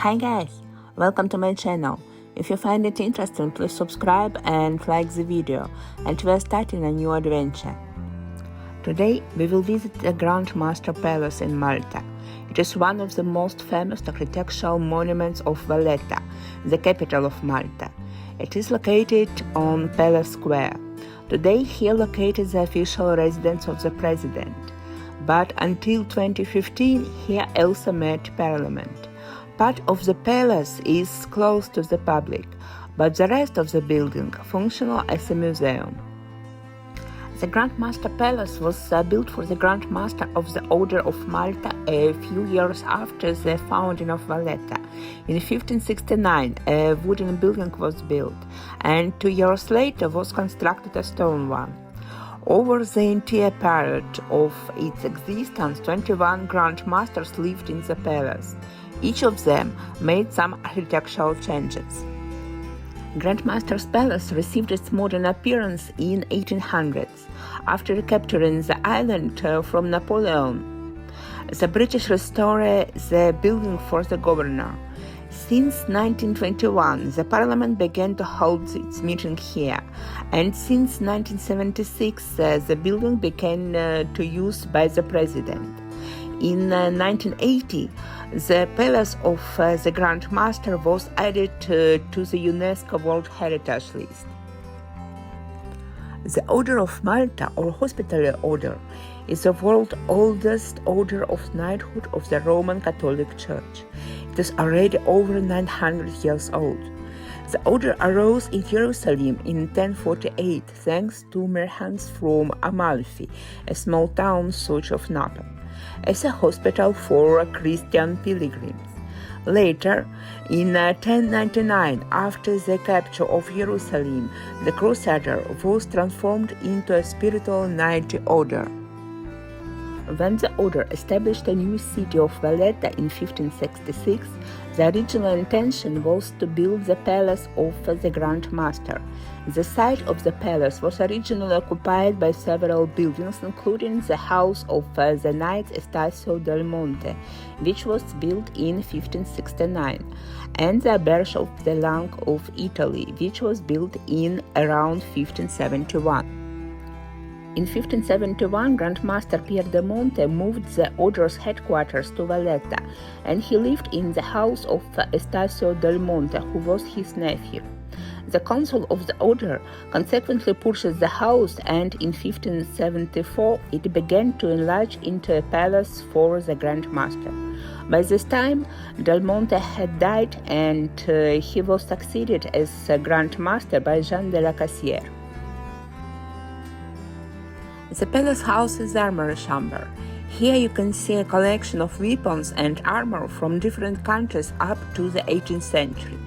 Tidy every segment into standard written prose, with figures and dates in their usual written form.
Hi guys, welcome to my channel. If you find it interesting, please subscribe and like the video, and we're starting a new adventure. Today we will visit the Grand Master Palace in Malta. It is one of the most famous architectural monuments of Valletta, the capital of Malta. It is located on Palace Square. Today here located the official residence of the president, but until 2015 here also met parliament. Part of the palace is closed to the public, but the rest of the building functional as a museum. The Grand Master Palace was built for the Grand Master of the Order of Malta a few years after the founding of Valletta. In 1569, a wooden building was built, and 2 years later was constructed a stone one. Over the entire period of its existence, 21 Grand Masters lived in the palace. Each of them made some architectural changes. Grand Master's Palace received its modern appearance in 1800s, after recapturing the island from Napoleon. The British restored the building for the governor. Since 1921, the parliament began to hold its meeting here, and since 1976, the building became to use by the president. In 1980, the Palace of the Grand Master was added to the UNESCO World Heritage List. The Order of Malta, or Hospitallary Order, is the world's oldest order of knighthood of the Roman Catholic Church. It is already over 900 years old. The order arose in Jerusalem in 1048 thanks to merchants from Amalfi, a small town south of Naples, as a hospital for Christian pilgrims. Later, in 1099, after the capture of Jerusalem, the Crusader was transformed into a spiritual knightly order. When the order established a new city of Valletta in 1566, the original intention was to build the palace of the Grand Master. The site of the palace was originally occupied by several buildings, including the house of the Knights Estacio del Monte, which was built in 1569, and the Albergue of the Lang of Italy, which was built in around 1571. In 1571, Grand Master Monte moved the order's headquarters to Valletta, and he lived in the house of Estacio del Monte, who was his nephew. The council of the order consequently purchased the house, and in 1574 it began to enlarge into a palace for the Grand Master. By this time, Del Monte had died, and he was succeeded as Grand Master by Jean de la Cassière. The palace houses the armory chamber. Here you can see a collection of weapons and armor from different countries up to the 18th century.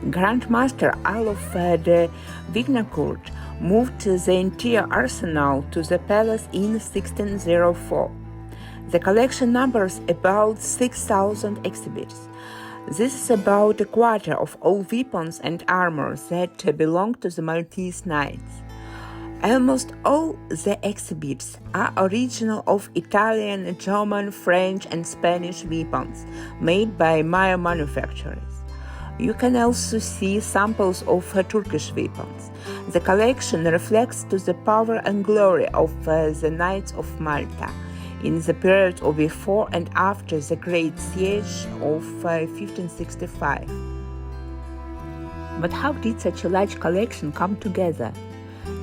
Grand Master Adolf de Wignacourt moved the entire arsenal to the palace in 1604. The collection numbers about 6,000 exhibits. This is about a quarter of all weapons and armor that belong to the Maltese Knights. Almost all the exhibits are original of Italian, German, French, and Spanish weapons made by Maya manufacturers. You can also see samples of Turkish weapons. The collection reflects to the power and glory of the Knights of Malta in the period of before and after the Great Siege of 1565. But how did such a large collection come together?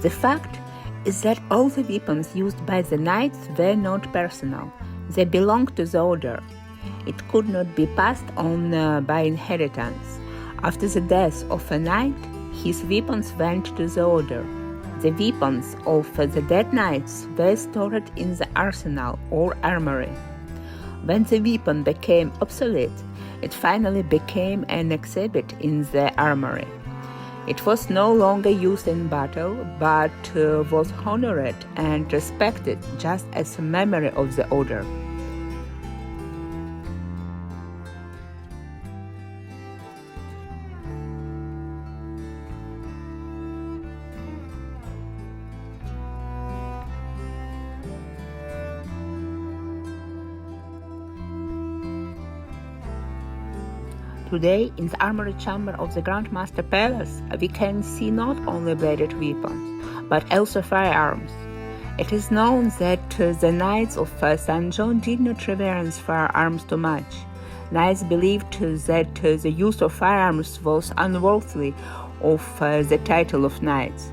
The fact is that all the weapons used by the knights were not personal. They belonged to the order. It could not be passed on by inheritance. After the death of a knight, his weapons went to the order. The weapons of the dead knights were stored in the arsenal or armory. When the weapon became obsolete, it finally became an exhibit in the armory. It was no longer used in battle, but was honored and respected just as a memory of the order. Today, in the armory chamber of the Grand Master Palace, we can see not only bladed weapons, but also firearms. It is known that the Knights of St. John did not reverence firearms too much. Knights believed that the use of firearms was unworthy of the title of knights.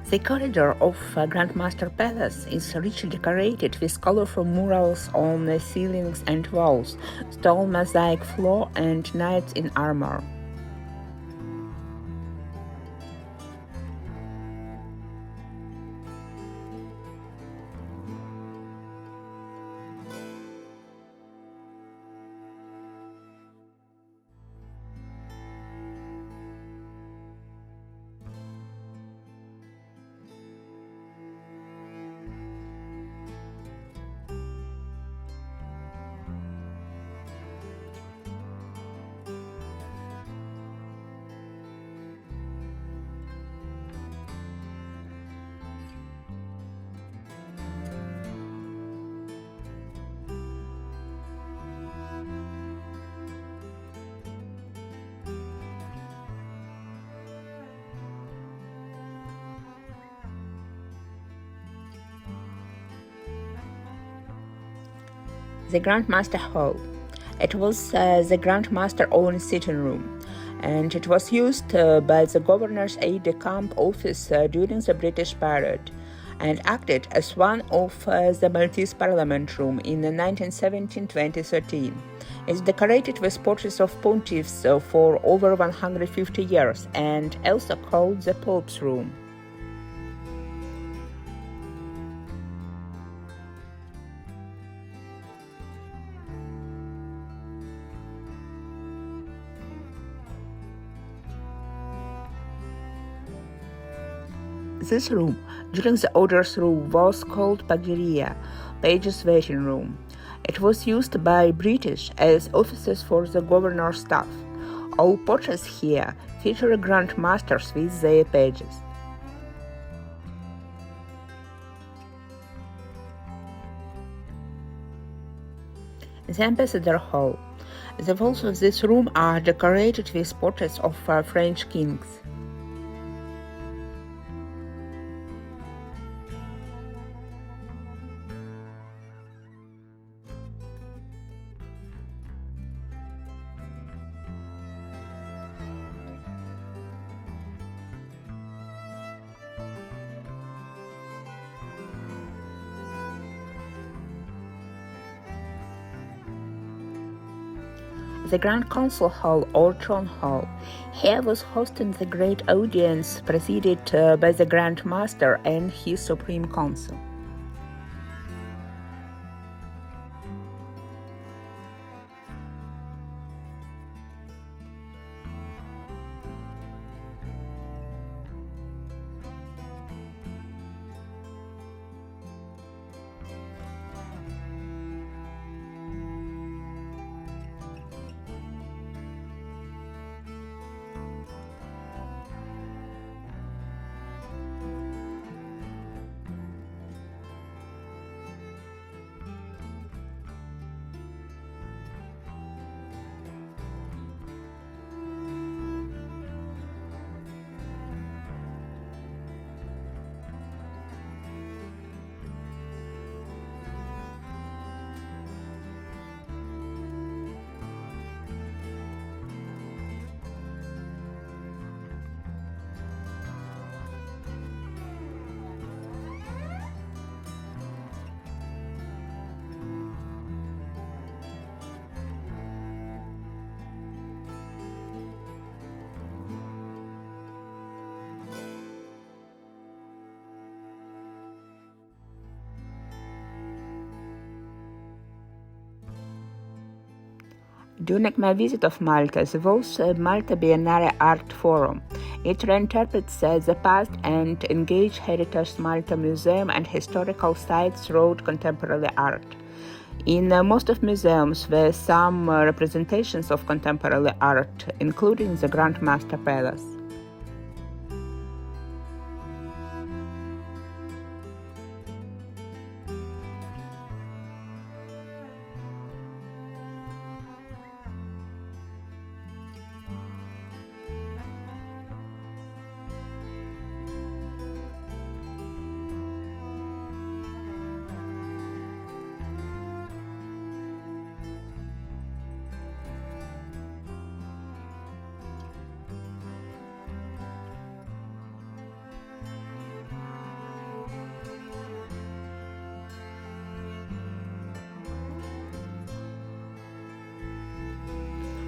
The corridor of Grand Master Palace is richly decorated with colorful murals on the ceilings and walls, stone mosaic floor, and knights in armor. The Grand Master Hall. It was the Grand Master's own sitting room, and it was used by the governor's aide-de-camp office during the British period, and acted as one of the Maltese Parliament room in 1917-2013. It's decorated with portraits of pontiffs for over 150 years and also called the Pope's Room. This room, during the Order's rule, was called Pagiria, Page's waiting room. It was used by British as offices for the governor's staff. All portraits here feature Grand Masters with their pages. The Ambassador Hall. The walls of this room are decorated with portraits of French kings. The Grand Council Hall or Throne Hall. Here was hosting the great audience presided by the Grand Master and his Supreme Council. During my visit of Malta, there was a Malta Biennale Art Forum. It reinterprets the past and engages Heritage Malta Museum and historical sites throughout contemporary art. In most of museums, there are some representations of contemporary art, including the Grand Master Palace.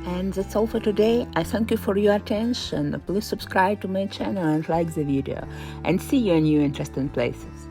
And that's all for today. I thank you for your attention. Please subscribe to my channel and like the video. And see you in new interesting places.